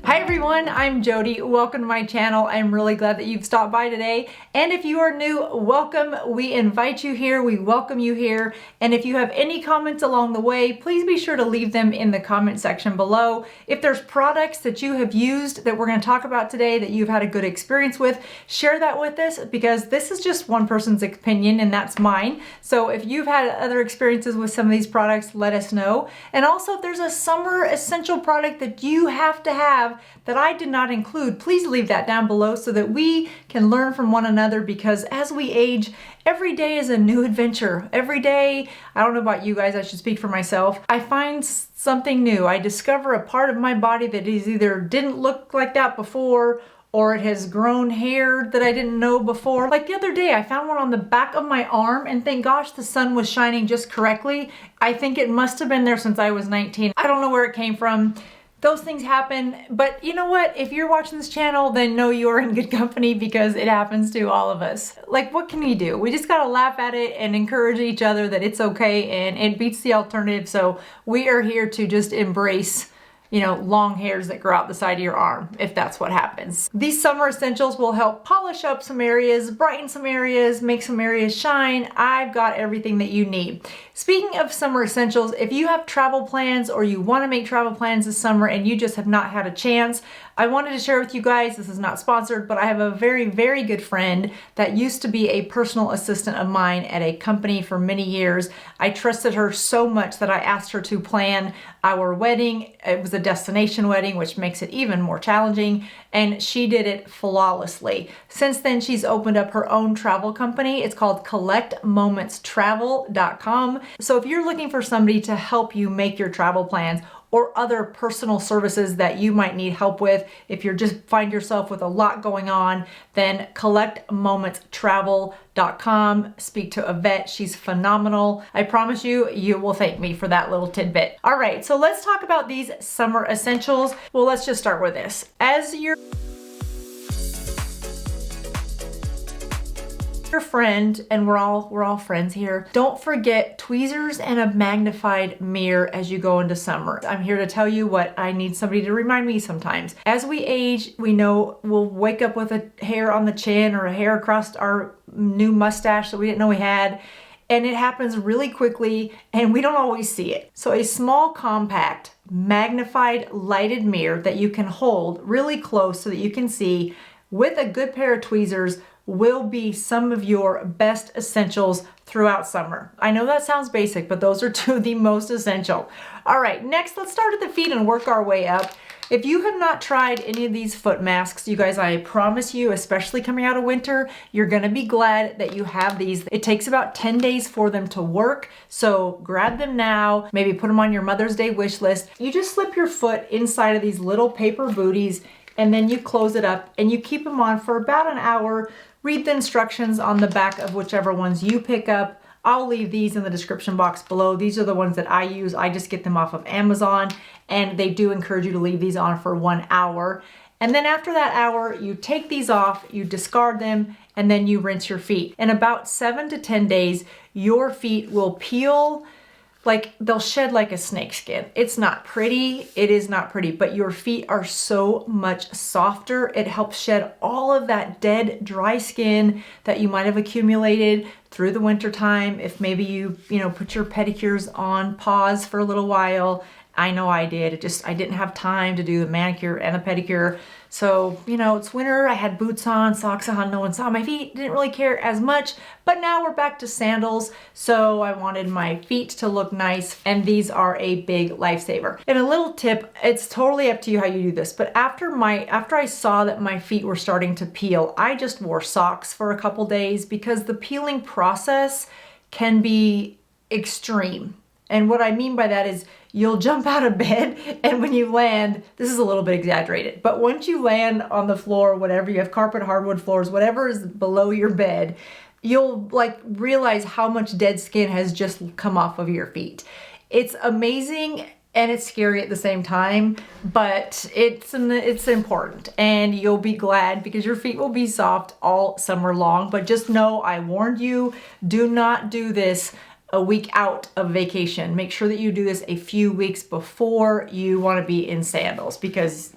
Hi everyone, I'm Jodi. Welcome to my channel. I'm really glad that you've stopped by today. And if you are new, welcome. We invite you here. We welcome you here. And if you have any comments along the way, please be sure to leave them in the comment section below. If there's products that you have used that we're going to talk about today that you've had a good experience with, share that with us because this is just one person's opinion and that's mine. So if you've had other experiences with some of these products, let us know. And also if there's a summer essential product that you have to have that I did not include, please leave that down below so that we can learn from one another, because as we age, every day is a new adventure. Every day, I don't know about you guys, I should speak for myself, I find something new. I discover a part of my body that is either didn't look like that before, or it has grown hair that I didn't know before. Like the other day, I found one on the back of my arm, and thank gosh the sun was shining just correctly. I think it must have been there since I was 19. I don't know where it came from. Those things happen, but you know what? If you're watching this channel, then know you're in good company because it happens to all of us. Like, what can we do? We just gotta laugh at it and encourage each other that it's okay, and it beats the alternative. So we are here to just embrace, you know, long hairs that grow out the side of your arm, if that's what happens. These summer essentials will help polish up some areas, brighten some areas, make some areas shine. I've got everything that you need. Speaking of summer essentials, if you have travel plans or you want to make travel plans this summer and you just have not had a chance, I wanted to share with you guys, this is not sponsored, but I have a very, very good friend that used to be a personal assistant of mine at a company for many years. I trusted her so much that I asked her to plan our wedding. It was a destination wedding, which makes it even more challenging, and she did it flawlessly. Since then, she's opened up her own travel company. It's called collectmomentstravel.com. So if you're looking for somebody to help you make your travel plans, or other personal services that you might need help with, if you just find yourself with a lot going on, then collectmomentstravel.com. Speak to Yvette, she's phenomenal. I promise you, you will thank me for that little tidbit. All right, so let's talk about these summer essentials. Well, let's just start with this. As your friend, and we're all friends here, don't forget tweezers and a magnified mirror as you go into summer. I'm here to tell you what I need somebody to remind me sometimes. As we age, we know we'll wake up with a hair on the chin or a hair across our new mustache that we didn't know we had, and it happens really quickly and we don't always see it. So a small, compact, magnified, lighted mirror that you can hold really close so that you can see with a good pair of tweezers will be some of your best essentials throughout summer. I know that sounds basic, but those are two of the most essential. All right, next let's start at the feet and work our way up. If you have not tried any of these foot masks, you guys, I promise you, especially coming out of winter, you're gonna be glad that you have these. It takes about 10 days for them to work, so grab them now, maybe put them on your Mother's Day wish list. You just slip your foot inside of these little paper booties, and then you close it up and you keep them on for about an hour. Read the instructions on the back of whichever ones you pick up. I'll leave these in the description box below. These are the ones that I use. I just get them off of Amazon, and they do encourage you to leave these on for 1 hour. And then after that hour, you take these off, you discard them, and then you rinse your feet. In about 7 to 10 days, your feet will peel, like they'll shed like a snake skin. It's not pretty, it is not pretty, but your feet are so much softer. It helps shed all of that dead, dry skin that you might have accumulated through the winter time. If maybe you put your pedicures on pause for a little while. I know I did. I didn't have time to do the manicure and the pedicure. So, it's winter, I had boots on, socks on, no one saw my feet, didn't really care as much, but now we're back to sandals. So I wanted my feet to look nice, and these are a big lifesaver. And a little tip, it's totally up to you how you do this, but after I saw that my feet were starting to peel, I just wore socks for a couple days because the peeling process can be extreme. And what I mean by that is you'll jump out of bed, and when you land, this is a little bit exaggerated, but once you land on the floor, whatever, you have carpet, hardwood floors, whatever is below your bed, you'll realize how much dead skin has just come off of your feet. It's amazing and it's scary at the same time, but it's important, and you'll be glad because your feet will be soft all summer long. But just know I warned you, do not do this a week out of vacation. Make sure that you do this a few weeks before you want to be in sandals, because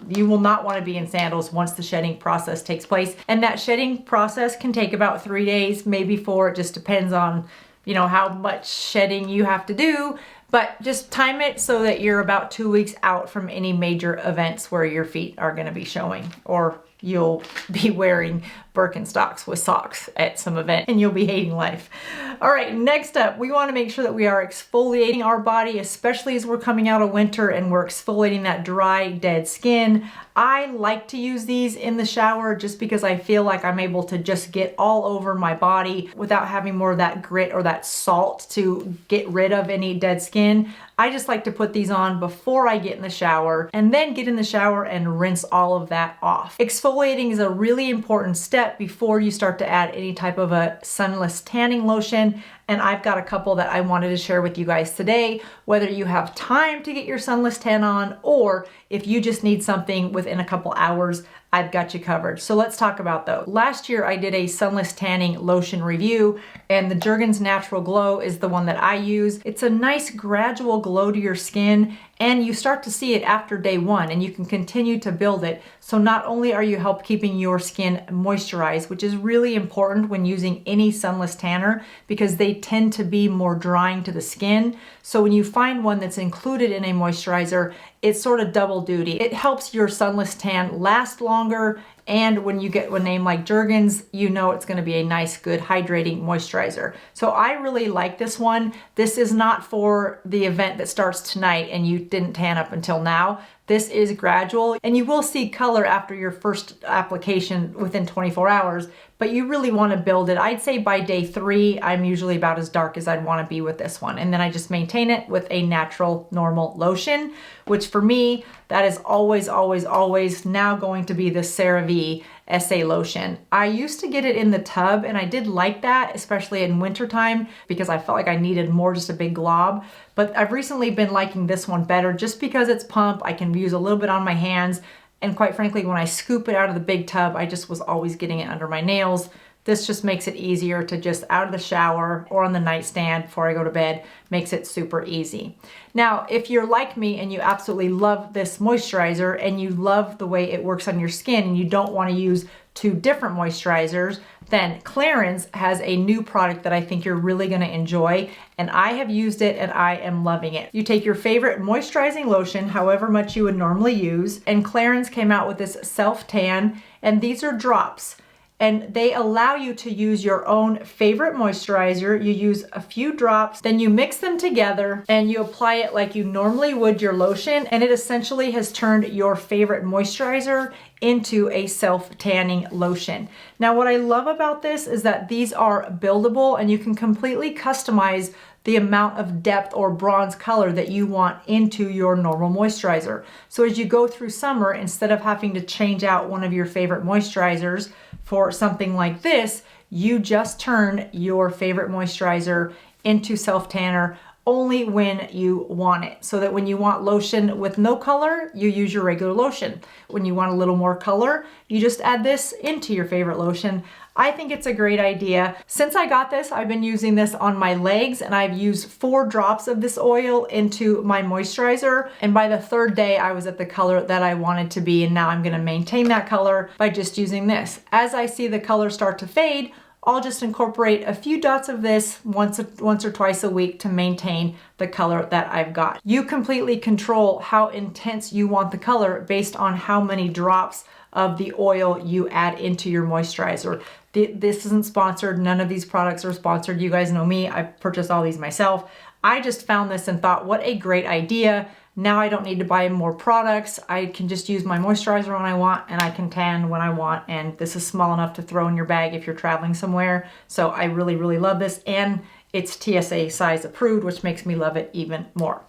you will not want to be in sandals once the shedding process takes place. And that shedding process can take about 3 days, maybe 4. It just depends on, you know, how much shedding you have to do. But just time it so that you're about 2 weeks out from any major events where your feet are going to be showing, or you'll be wearing Birkenstocks with socks at some event and you'll be hating life. All right, next up, we want to make sure that we are exfoliating our body, especially as we're coming out of winter and we're exfoliating that dry, dead skin. I like to use these in the shower just because I feel like I'm able to just get all over my body without having more of that grit or that salt to get rid of any dead skin. I just like to put these on before I get in the shower and then get in the shower and rinse all of that off. Exfoliating is a really important step before you start to add any type of a sunless tanning lotion. And I've got a couple that I wanted to share with you guys today, whether you have time to get your sunless tan on or if you just need something within a couple hours, I've got you covered. So let's talk about those. Last year I did a sunless tanning lotion review, and the Jergens Natural Glow is the one that I use. It's a nice gradual glow to your skin, and you start to see it after day 1, and you can continue to build it. So not only are you keeping your skin moisturized, which is really important when using any sunless tanner because they tend to be more drying to the skin. So when you find one that's included in a moisturizer, it's sort of double duty. It helps your sunless tan last longer, and when you get a name like Jergens, you know it's going to be a nice, good hydrating moisturizer. So I really like this one. This is not for the event that starts tonight and you didn't tan up until now. This is gradual, and you will see color after your first application within 24 hours, but you really want to build it. I'd say by day 3, I'm usually about as dark as I'd want to be with this one. And then I just maintain it with a natural, normal lotion, which for me, that is always, always, always now going to be the CeraVe SA lotion. I used to get it in the tub, and I did like that, especially in wintertime, because I felt like I needed more, just a big glob. But I've recently been liking this one better just because it's pump. I can use a little bit on my hands. And quite frankly, when I scoop it out of the big tub, I just was always getting it under my nails. This just makes it easier to just out of the shower or on the nightstand before I go to bed, makes it super easy. Now, if you're like me and you absolutely love this moisturizer and you love the way it works on your skin and you don't want to use 2 different moisturizers, then Clarins has a new product that I think you're really going to enjoy, and I have used it and I am loving it. You take your favorite moisturizing lotion, however much you would normally use, and Clarins came out with this self-tan, and these are drops. And they allow you to use your own favorite moisturizer. You use a few drops, then you mix them together and you apply it like you normally would your lotion, and it essentially has turned your favorite moisturizer into a self-tanning lotion. Now, what I love about this is that these are buildable and you can completely customize the amount of depth or bronze color that you want into your normal moisturizer. So as you go through summer, instead of having to change out one of your favorite moisturizers for something like this, you just turn your favorite moisturizer into self-tanner only when you want it. So that when you want lotion with no color, you use your regular lotion. When you want a little more color, you just add this into your favorite lotion. I think it's a great idea. Since I got this, I've been using this on my legs, and I've used 4 drops of this oil into my moisturizer. And by the 3rd day, I was at the color that I wanted to be. And now I'm gonna maintain that color by just using this. As I see the color start to fade, I'll just incorporate a few dots of this once or twice a week to maintain the color that I've got. You completely control how intense you want the color based on how many drops of the oil you add into your moisturizer. This isn't sponsored. None of these products are sponsored. You guys know me. I purchased all these myself. I just found this and thought, what a great idea. Now I don't need to buy more products. I can just use my moisturizer when I want, and I can tan when I want. And this is small enough to throw in your bag if you're traveling somewhere. So I really, really love this. And it's TSA size approved, which makes me love it even more.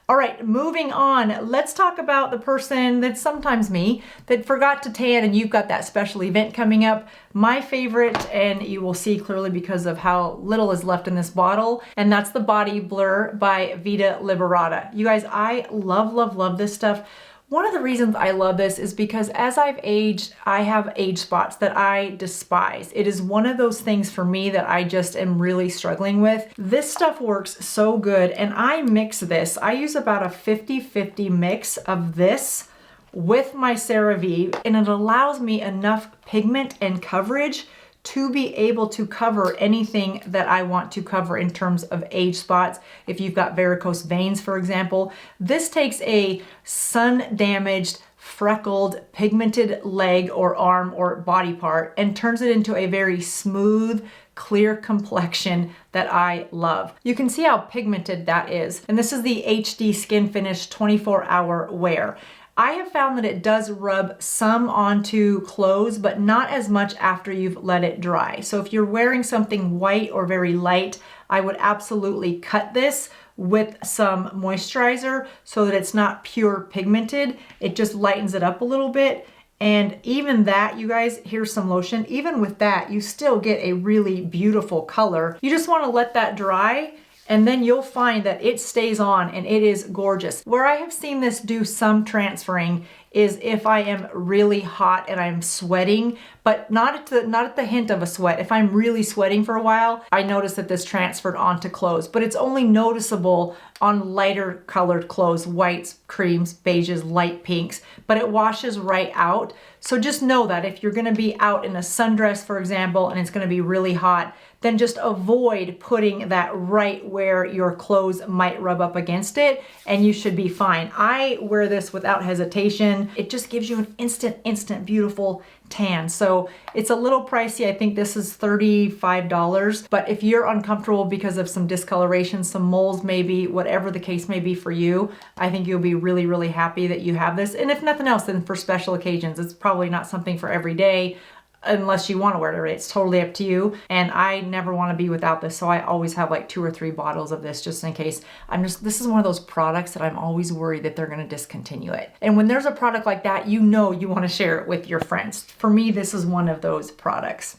All right, moving on. Let's talk about the person that's sometimes me that forgot to tan, and you've got that special event coming up. My favorite, and you will see clearly because of how little is left in this bottle, and that's the Body Blur by Vita Liberata. You guys, I love, love, love this stuff. One of the reasons I love this is because as I've aged, I have age spots that I despise. It is one of those things for me that I just am really struggling with. This stuff works so good, and I mix this. I use about a 50-50 mix of this with my CeraVe, and it allows me enough pigment and coverage to be able to cover anything that I want to cover in terms of age spots. If you've got varicose veins, for example, this takes a sun-damaged, freckled, pigmented leg or arm or body part and turns it into a very smooth, clear complexion that I love. You can see how pigmented that is. And this is the HD Skin Finish 24-hour wear. I have found that it does rub some onto clothes, but not as much after you've let it dry. So if you're wearing something white or very light, I would absolutely cut this with some moisturizer so that it's not pure pigmented. It just lightens it up a little bit. And even that, you guys, here's some lotion. Even with that, you still get a really beautiful color. You just want to let that dry, and then you'll find that it stays on and it is gorgeous. Where I have seen this do some transferring is if I am really hot and I'm sweating, but not at the hint of a sweat. If I'm really sweating for a while, I notice that this transferred onto clothes, but it's only noticeable on lighter colored clothes, whites, creams, beiges, light pinks, but it washes right out. So just know that if you're gonna be out in a sundress, for example, and it's gonna be really hot, then just avoid putting that right where your clothes might rub up against it, and you should be fine. I wear this without hesitation. It just gives you an instant beautiful tan. So it's a little pricey. I think this is $35, but if you're uncomfortable because of some discoloration, some moles maybe, whatever the case may be for you, I think you'll be really happy that you have this. And if nothing else, then for special occasions. It's probably not something for every day, unless you want to wear it. It's totally up to you. And I never want to be without this. So I always have like 2 or 3 bottles of this just in case. This is one of those products that I'm always worried that they're going to discontinue it. And when there's a product like that, you know you want to share it with your friends. For me, this is one of those products.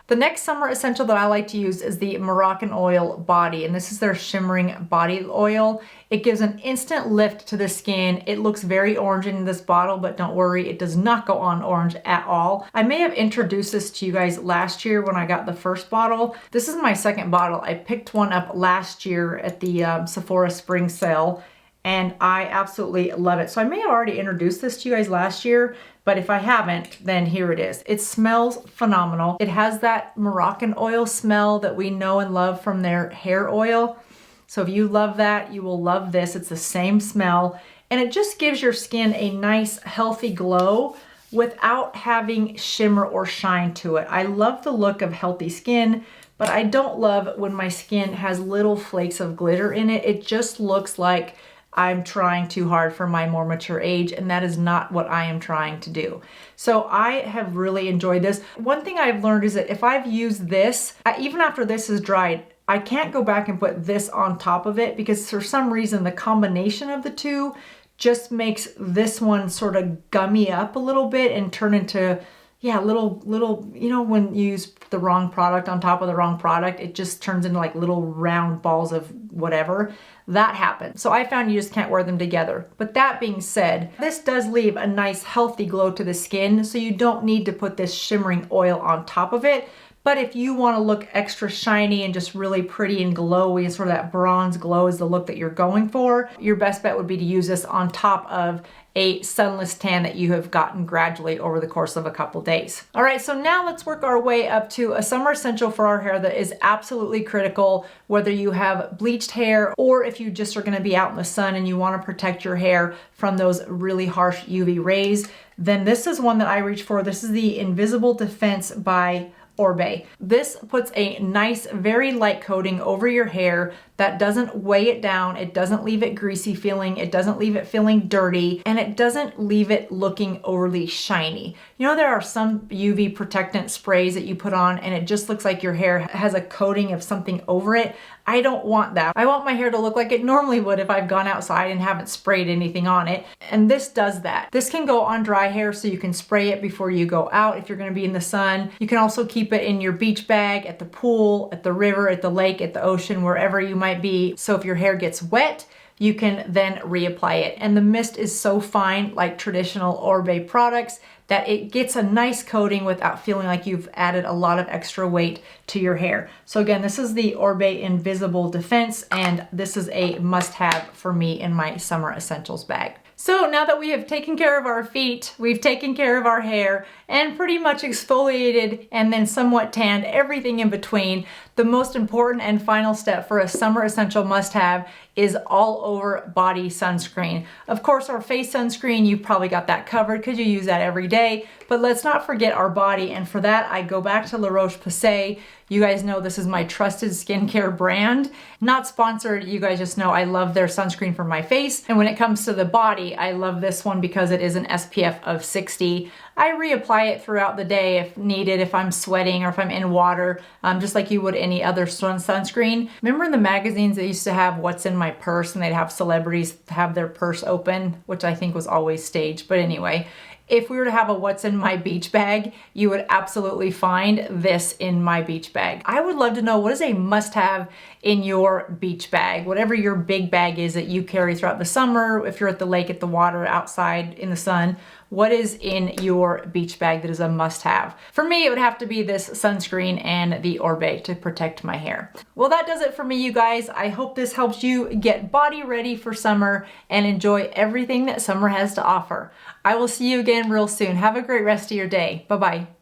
The next summer essential that I like to use is the Moroccan Oil Body, and this is their shimmering body oil. It gives an instant lift to the skin. It looks very orange in this bottle, but don't worry, it does not go on orange at all. I may have introduced this to you guys last year when I got the first bottle. This is my second bottle. I picked one up last year at the Sephora spring sale, and I absolutely love it. So I may have already introduced this to you guys last year, but if I haven't, then here it is. It smells phenomenal. It has that Moroccan oil smell that we know and love from their hair oil. So if you love that, you will love this. It's the same smell, and it just gives your skin a nice, healthy glow without having shimmer or shine to it. I love the look of healthy skin, but I don't love when my skin has little flakes of glitter in it. It just looks like I'm trying too hard for my more mature age, and that is not what I am trying to do. So I have really enjoyed this. One thing I've learned is that if I've used this, even after this is dried, I can't go back and put this on top of it because for some reason the combination of the two just makes this one sort of gummy up a little bit and turn into, yeah, little, you know, when you use the wrong product on top of the wrong product, it just turns into like little round balls of whatever. That happens. So I found you just can't wear them together. But that being said, this does leave a nice healthy glow to the skin, so you don't need to put this shimmering oil on top of it. But if you want to look extra shiny and just really pretty and glowy, and sort of that bronze glow is the look that you're going for, your best bet would be to use this on top of a sunless tan that you have gotten gradually over the course of a couple days. All right, so now let's work our way up to a summer essential for our hair that is absolutely critical, whether you have bleached hair or if you just are gonna be out in the sun and you wanna protect your hair from those really harsh UV rays, then this is one that I reach for. This is the Invisible Defense by Orbe. This puts a nice, very light coating over your hair that doesn't weigh it down, it doesn't leave it greasy feeling, it doesn't leave it feeling dirty, and it doesn't leave it looking overly shiny. You know, there are some UV protectant sprays that you put on and it just looks like your hair has a coating of something over it. I don't want that. I want my hair to look like it normally would if I've gone outside and haven't sprayed anything on it. And this does that. This can go on dry hair, so you can spray it before you go out if you're gonna be in the sun. You can also keep it in your beach bag, at the pool, at the river, at the lake, at the ocean, wherever you might be. So if your hair gets wet, you can then reapply it. And the mist is so fine, like traditional Orbe products, that it gets a nice coating without feeling like you've added a lot of extra weight to your hair. So again, this is the Orbe Invisible Defense, and this is a must-have for me in my summer essentials bag. So now that we have taken care of our feet, we've taken care of our hair, and pretty much exfoliated and then somewhat tanned everything in between, the most important and final step for a summer essential must-have is all over body sunscreen. Of course, our face sunscreen, you've probably got that covered because you use that every day, but let's not forget our body. And for that, I go back to La Roche-Posay. You guys know this is my trusted skincare brand. Not sponsored, you guys just know I love their sunscreen for my face. And when it comes to the body, I love this one because it is an SPF of 60. I reapply it throughout the day if needed, if I'm sweating or if I'm in water, just like you would any other sunscreen. Remember in the magazines they used to have what's in my purse, and they'd have celebrities have their purse open, which I think was always staged, but anyway. If we were to have a what's in my beach bag, you would absolutely find this in my beach bag. I would love to know, what is a must-have in your beach bag? Whatever your big bag is that you carry throughout the summer, if you're at the lake, at the water, outside in the sun, what is in your beach bag that is a must-have? For me, it would have to be this sunscreen and the Orbe to protect my hair. Well, that does it for me, you guys. I hope this helps you get body ready for summer and enjoy everything that summer has to offer. I will see you again real soon. Have a great rest of your day. Bye-bye.